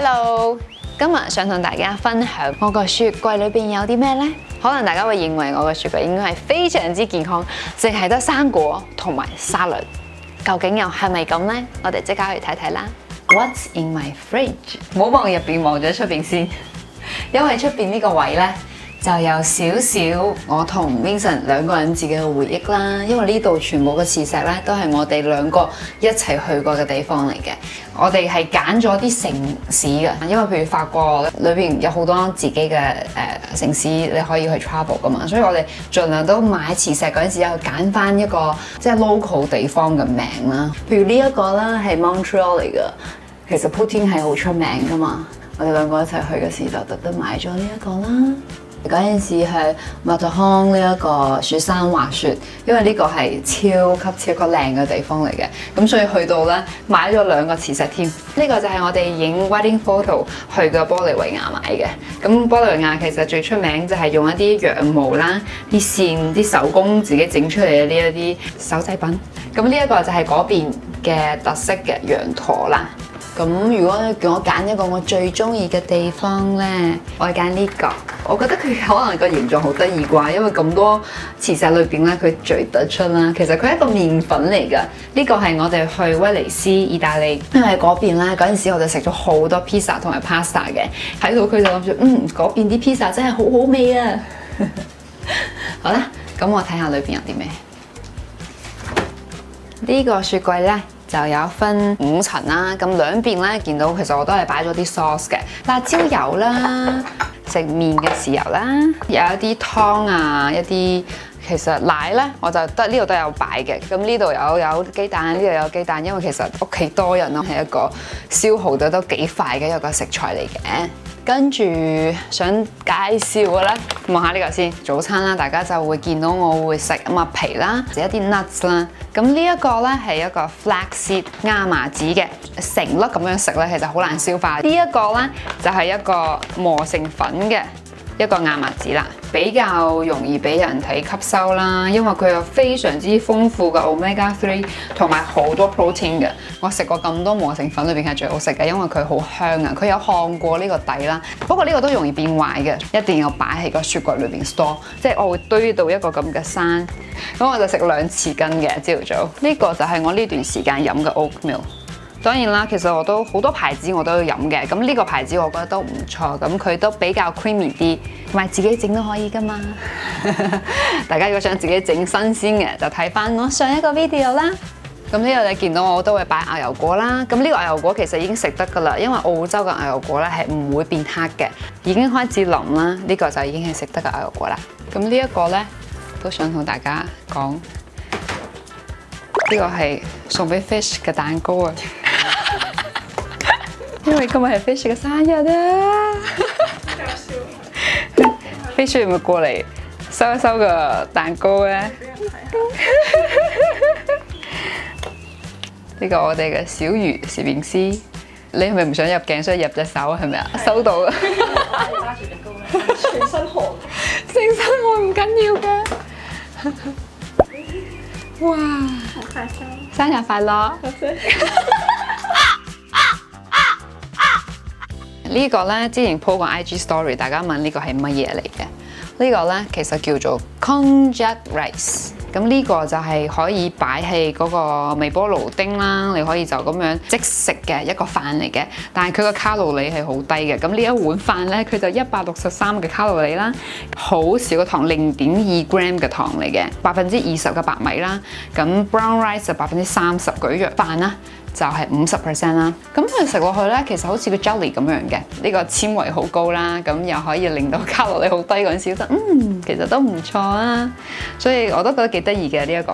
Hello， 今日想同大家分享我個雪櫃裏邊有啲咩呢？可能大家會認為我個雪櫃應該係非常之健康，淨係得生果同埋沙律。究竟又係咪咁呢？我哋即刻去睇睇啦。What's in my fridge？ 唔好望入邊，望咗出邊先，因為出邊呢個位呢，就有少少我同 Vincent 兩個人自己嘅回憶啦。因為呢度全部嘅磁石咧都係我哋兩個一齊去過嘅地方嚟嘅。我哋係揀咗啲城市嘅，因為譬如法國裏邊有好多自己嘅城市你可以去 travel 噶嘛，所以我哋盡量都買磁石嗰陣時又揀翻一個即係 local 地方嘅名啦。譬如呢一個啦係 Montreal 嚟嘅，其實 Poutine 係好出名噶嘛。我哋兩個一齊去嘅時就特登買咗呢一個啦。嗰陣時去馬特康呢一個雪山滑雪，因為呢個係超級靚嘅地方嚟嘅，咁所以去到咧買咗兩個磁石添。呢個就係我哋影 wedding photo 去嘅玻利維亞買嘅。咁玻利維亞其實最出名就係用一啲羊毛啦、啲線、啲手工自己整出嚟嘅呢一啲手製品。咁呢一個就係嗰邊嘅特色嘅羊駝啦。咁如果叫我揀一個我最中意嘅地方呢，我會揀呢個。我覺得佢可能個形狀好得意啩，因為咁多磁石裏邊咧，佢最突出啦。其實佢係一個麵粉嚟㗎。呢個係我哋去威尼斯、意大利，因為嗰邊咧嗰陣時我哋食咗好多 pizza 同埋 pasta 嘅，睇到佢就諗住嗰邊啲 pizza 真係好好味啊！好啦，咁我睇下裏邊有啲咩。呢個雪櫃咧，就有分5層啦，咁兩邊咧見到其實我都係擺咗啲 sauce 嘅，辣椒油啦，食麵嘅豉油啦，有一啲湯啊，一啲其實奶咧我就得呢度都有擺嘅，咁呢度有雞蛋，呢度有雞蛋，因為其實屋企多人咯，係一個消耗得都幾快嘅一個食材嚟嘅。跟住想介紹嘅咧，望下呢個先。早餐啦，大家就會見到我會食麥皮啦，食一啲 nuts 啦。咁呢一個咧係一個 flaxseed 亞麻籽嘅，成粒咁樣食咧，其實好難消化。呢一個咧就係一個磨成粉嘅一個亞麻籽啦，比較容易俾人體吸收啦，因為佢有非常之豐富嘅 omega 3同埋好多 protein 嘅。我食過咁多磨成粉裏邊係最好食嘅，因為佢好香啊，佢有烘過呢個底啦。不過呢個都容易變壞嘅，一定要擺喺個雪櫃裏邊 store， 即係我會堆到一個咁嘅山。咁我就食2匙羹嘅朝頭早。呢個就係我呢段時間飲嘅 oatmeal。當然啦，其實我都好多牌子我都要飲嘅，咁呢個牌子我覺得都唔錯，咁佢都比較 creamy 啲，同埋自己整都可以噶嘛。大家如果想自己整新鮮嘅，就睇翻我上一個 video 啦。咁呢度你見到我都會擺牛油果啦，咁呢個牛油果其實已經食得噶啦，因為澳洲嘅牛油果咧係唔會變黑嘅，已經開始腍啦，呢個就已經係食得嘅牛油果啦。咁呢一個咧都想同大家講，呢個係送俾 Fish 嘅蛋糕啊！因為今日係 Fish 嘅生日啊！Fish 會唔會過嚟收一收個蛋糕咧？呢個我哋嘅小魚攝影師，你係咪唔想入鏡，所以入隻手係咪啊？收到啦！揸住隻糕咧，全身汗，成身汗唔緊要嘅。哇！好開心！生日快樂！呢個咧之前 po 過 IG story， 大家問呢個係乜嘢嚟嘅？呢個咧其實叫做 konjac rice。咁呢個就係可以擺喺嗰個微波爐叮啦，你可以就咁樣即食嘅一個飯嚟嘅。但係佢個卡路里係好低嘅。咁呢一碗飯咧，佢就163嘅卡路里啦，好少嘅糖，0.2 gram 嘅糖嚟嘅，20%嘅白米啦。咁 brown rice 就30%，蒟蒻飯啦就係50% 啦。咁佢食落去咧，其實好似個 jelly 咁樣嘅，呢個纖維好高啦，咁又可以令到卡路里好低嗰陣時，覺得其實都唔錯啊。所以我都覺得幾得意嘅呢一個。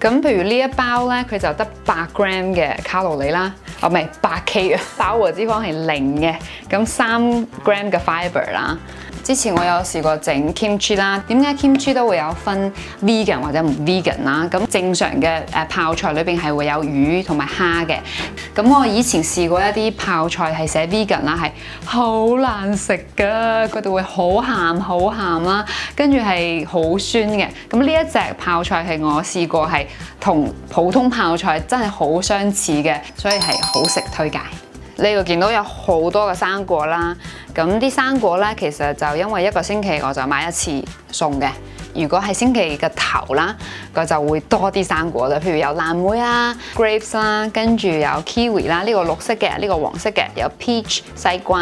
咁譬如呢一包咧，佢就得8 gram 嘅卡路里啦，唔係8K 啊，飽和脂肪係0嘅，咁3 gram 嘅 fibre 啦。之前我有試過整 kimchi 啦，點解 kimchi 都會有分 vegan 或者唔 vegan 啦？咁正常嘅泡菜裏邊係會有魚同埋蝦嘅。咁我以前試過一啲泡菜係寫 vegan 啦，係好難食㗎，佢哋會好鹹啦，跟住係好酸嘅。咁呢一隻泡菜係我試過係同普通泡菜真係好相似嘅，所以係好食推介。呢度見到有好多嘅生果啦。咁啲生果咧，其實就因為一個星期我就買一次送嘅。如果係星期嘅頭啦，佢就會多啲生果啦，譬如有藍莓啦、grapes 啦，跟住有 kiwi 啦，呢個綠色嘅，呢個黃色嘅，有 peach 西瓜，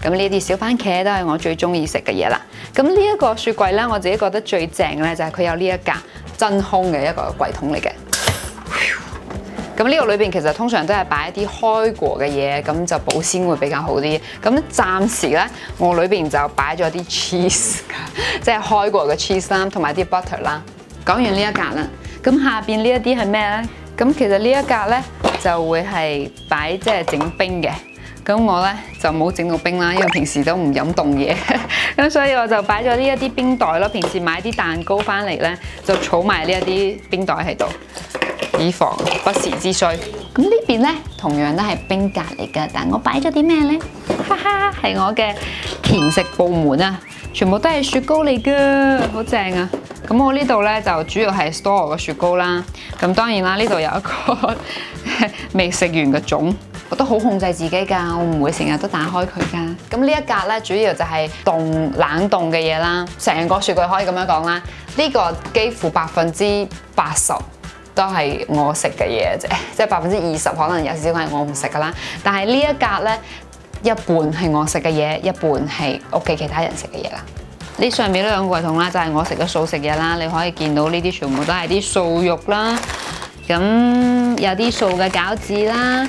咁呢啲小番茄都係我最中意食嘅嘢啦。咁呢一個雪櫃咧，我自己覺得最正嘅咧就係佢有呢一格真空嘅一個櫃桶嚟嘅。咁呢個裏邊其實通常都係擺一啲開過嘅嘢，咁就保鮮會比較好啲。咁暫時咧，我裏邊就擺咗啲 cheese， 即係開過嘅 cheese 啦，同埋啲 butter 啦。講完呢一格啦，咁下邊呢一啲係咩咧？咁其實呢一格咧就會係擺即係整冰嘅。咁我咧就冇整到冰啦，因為平時都唔飲凍嘢，咁所以我就擺咗呢一啲冰袋咯。平時買啲蛋糕翻嚟咧，就儲埋呢一啲冰袋喺度，以防不時之需。咁呢邊咧同樣都係冰格嚟㗎，但我擺咗啲咩咧？哈哈，係我嘅甜食部門啊，全部都係雪糕嚟㗎，好正啊！咁我呢度咧就主要係 store 我嘅雪糕啦。咁當然啦，呢度有一個未食完嘅粽。我都好控制自己㗎，我唔會成日都打開佢㗎。咁呢一格咧，主要就係冷凍嘅嘢啦。成個雪櫃可以咁樣講啦，呢個幾乎80%都係我食嘅嘢啫，即係20%可能有少少係我唔食㗎啦。但係呢一格咧，一半係我食嘅嘢，一半係屋企其他人食嘅嘢啦。呢上面呢兩個櫃桶啦，就係我食嘅素食嘢啦。你可以見到呢啲全部都係啲素肉啦，咁有啲素嘅餃子啦。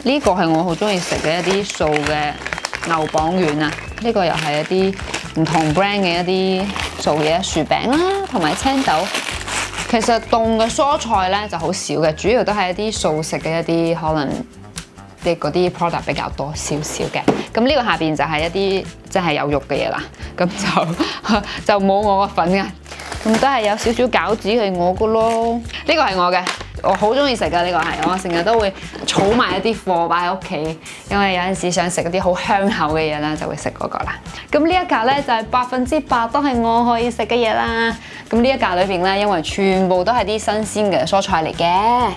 呢個係我好中意食嘅一啲素嘅牛蒡丸啊！呢個又係一啲唔同 brand 嘅一啲素嘢，薯餅啦，同埋青豆。其實凍嘅蔬菜咧就好少嘅，主要都係一啲素食嘅一啲可能啲嗰啲 product 比較多少少嘅。咁呢個下邊就係一啲即係有肉嘅嘢啦，咁就冇我個份嘅。咁都係有少少餃子係我嘅咯，呢個係我嘅。我好中意食㗎，呢個係我成日都會儲埋一啲貨擺喺屋企，因為有陣時想食嗰啲好香口嘅嘢啦，就會食嗰個啦。咁呢一格咧就係100%都係我可以食嘅嘢啦。咁呢一格裏邊咧，因為全部都係啲新鮮嘅蔬菜嚟嘅。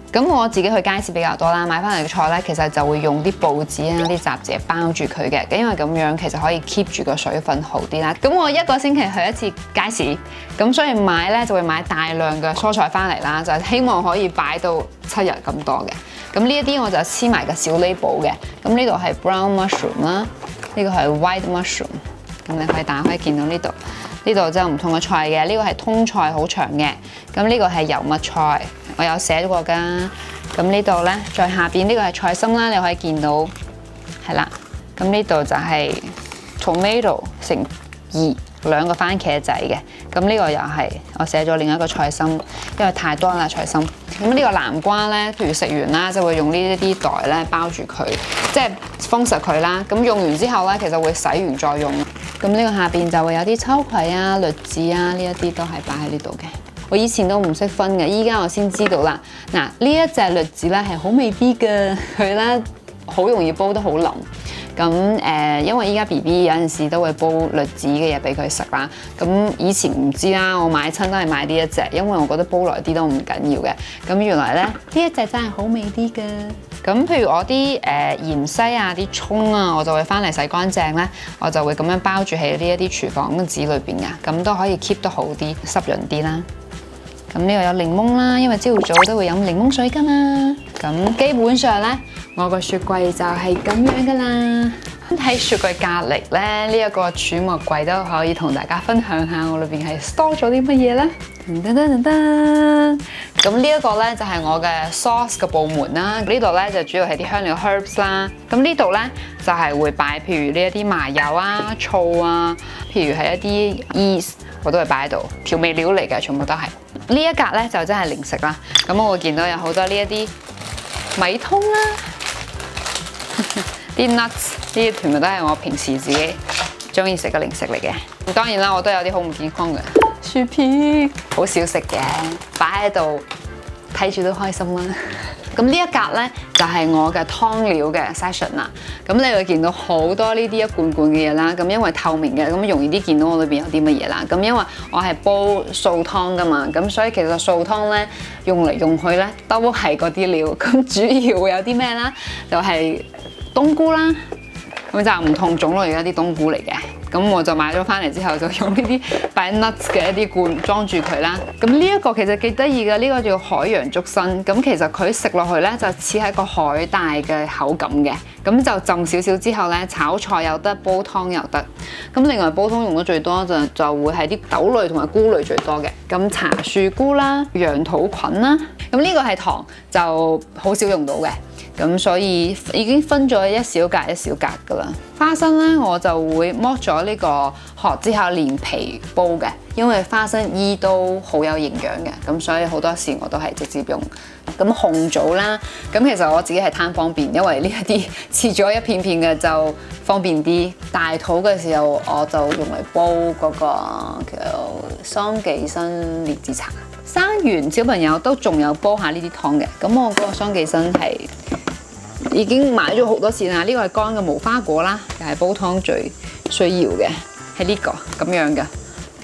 咁我自己去街市比較多啦，買翻嚟嘅菜咧，其實就會用啲報紙啊、啲雜誌包住佢嘅，因為咁樣其實可以 keep 住個水分好啲啦。咁我一個星期去一次街市，咁所以買咧就會買大量嘅蔬菜翻嚟啦，就係希望可以擺到7日咁多嘅。咁呢一啲我就黐埋個小 label 嘅。咁呢度係 brown mushroom 啦，呢個係 white mushroom。咁你可以打開見到呢度。呢度就有唔同嘅菜嘅，呢個係通菜好長嘅，咁呢個係油麥菜，我有寫過㗎。咁呢度咧，再下邊呢個係菜心啦，你可以見到，係啦。咁呢度就係 tomato 乘2個番茄仔嘅，咁呢個又係我寫咗另一個菜心，因為太多啦菜心。咁呢個南瓜咧，譬如食完啦，就會用呢一啲袋咧包住佢，即係封實佢啦。咁用完之後咧，其實會洗完再用。咁呢個下邊就會有啲秋葵啊、栗子啊，呢一啲都係擺喺呢度嘅。我以前都唔識分嘅，依家我先知道啦。嗱，呢一隻栗子咧係好味啲嘅，佢咧好容易煲得好腍。咁因為依家 BB 有陣時都會煲栗子嘅嘢俾佢食啦。咁以前唔知啦，我買親都係買呢一隻，因為我覺得煲耐啲都唔緊要嘅。咁原來咧呢一隻真係好味啲嘅。咁譬如我啲芫茜啊、啲葱啊，我就會翻嚟洗乾淨咧，我就會咁樣包住喺呢一啲廚房嘅紙裏邊噶，咁都可以 keep 得好啲、濕潤啲啦。咁呢度有檸檬啦，因為朝早都會飲檸檬水噶嘛。咁基本上咧，我個雪櫃就係咁樣噶啦。喺雪櫃隔離咧，呢一個儲物櫃都可以同大家分享下我裏邊係 store 咗啲乜嘢咧。咁呢一個咧就係我嘅 sauce 嘅部門啦。呢度咧就主要係啲香料 herbs 啦。咁呢度咧就係會擺譬如呢一啲麻油啊、醋啊，譬如係一啲 yeast，我都會擺喺度。調味料嚟嘅，全部都係。呢一格咧就真係零食啦。咁我會見到有好多呢一啲米通啦，啲 nuts 呢啲全部都係我平時自己中意食嘅零食嚟嘅。當然啦，我都有啲好唔健康嘅薯片，好少食嘅，擺喺度睇住都開心啦。咁呢一格咧就係我嘅湯料嘅 section 啦。咁你會見到好多呢啲一罐罐嘅嘢啦。咁因為透明嘅，咁容易啲見到我裏邊有啲乜嘢啦。咁因為我係煲素湯噶嘛，咁所以其實素湯咧用嚟用去咧都係嗰啲料。咁主要會有啲咩啦？就係冬菇啦。咁就唔同種類嘅一啲冬菇嚟嘅，咁我就買咗翻嚟之後就用呢啲擺 nuts 嘅一啲罐裝住佢啦。咁呢一個其實幾得意嘅，呢個叫海洋竹笙。咁其實佢食落去咧就似係個海帶嘅口感嘅。咁就浸少少之後咧，炒菜又得，煲湯又得。咁另外煲湯用得最多就會係啲豆類同埋菇類最多嘅。咁茶樹菇啦、羊肚菌啦，咁呢個係糖就好少用到嘅。咁所以已經分咗一小格一小格噶啦。花生咧，我就會剝咗呢個殼之後連皮煲嘅，因為花生衣都好有營養嘅，咁所以好多時我都係直接用。咁紅棗啦，咁其實我自己係貪方便，因為呢一啲切咗一片片嘅就方便啲。大肚嘅時候我就用嚟煲嗰個叫桑寄生蓮子茶。生完小朋友都仲有煲下呢啲湯嘅，咁我嗰個桑寄生係已經買咗好多次啦，呢個係乾嘅無花果啦，又係煲湯最需要嘅，係呢個咁樣嘅。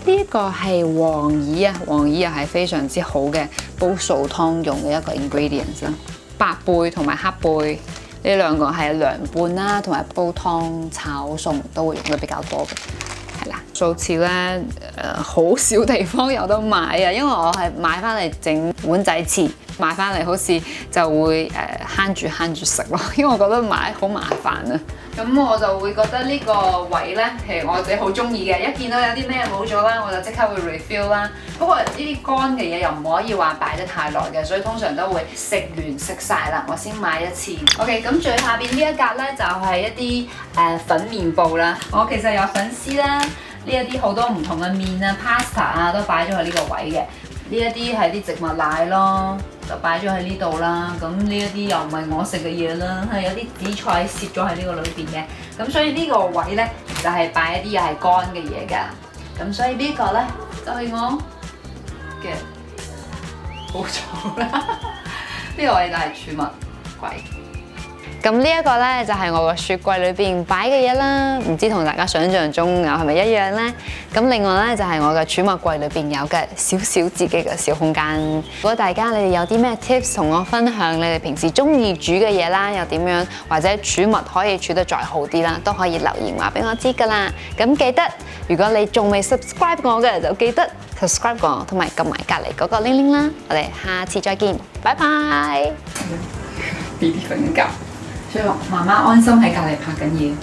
呢一個係黃耳啊，黃耳又係非常之好嘅煲素湯用嘅一個 ingredients 啦。白貝同埋黑貝呢兩個係涼拌啦，同埋煲湯炒餸都會用得比較多嘅。係啦，素翅咧好少地方有得買啊，因為我係買翻嚟整碗仔翅。買翻嚟好似就會慳住食咯，因為我覺得買好麻煩啊。咁我就會覺得呢個位咧，其實我自己好中意嘅。一見到有啲咩冇咗啦，我就即刻會 refill 啦。不過呢啲乾嘅嘢又唔可以話擺得太耐嘅，所以通常都會食完食晒啦，我先買一次。OK，咁最下邊呢一格咧就係一啲粉麵布啦。我其實有粉絲啦，呢一啲好多唔同嘅麵啊、pasta 啊都擺咗喺呢個位嘅。呢一啲係啲植物奶咯，就擺咗喺呢度啦。咁呢一啲又唔係我食嘅嘢啦，係有啲紫菜攝咗喺呢個裏邊嘅。咁所以呢個位咧就係擺一啲又係乾嘅嘢㗎。咁所以呢個咧就係我嘅冇錯啦。呢個位就係儲物櫃。咁呢一個咧就係我個雪櫃裏邊擺嘅嘢啦，唔知同大家想象中有係咪一樣呢？咁另外咧就係我嘅儲物櫃裏邊有嘅少少自己嘅小空間。如果大家你哋有啲咩 tips 同我分享，你哋平時中意煮嘅嘢啦，又點樣或者儲物可以儲得再好啲啦，都可以留言話俾我知噶啦。咁記得如果你仲未 subscribe 我嘅，就記得 subscribe 我，同埋撳埋隔離嗰個鈴鈴啦。我哋下次再見，拜拜。BB 瞓覺。所以話媽媽安心喺隔離拍緊嘢。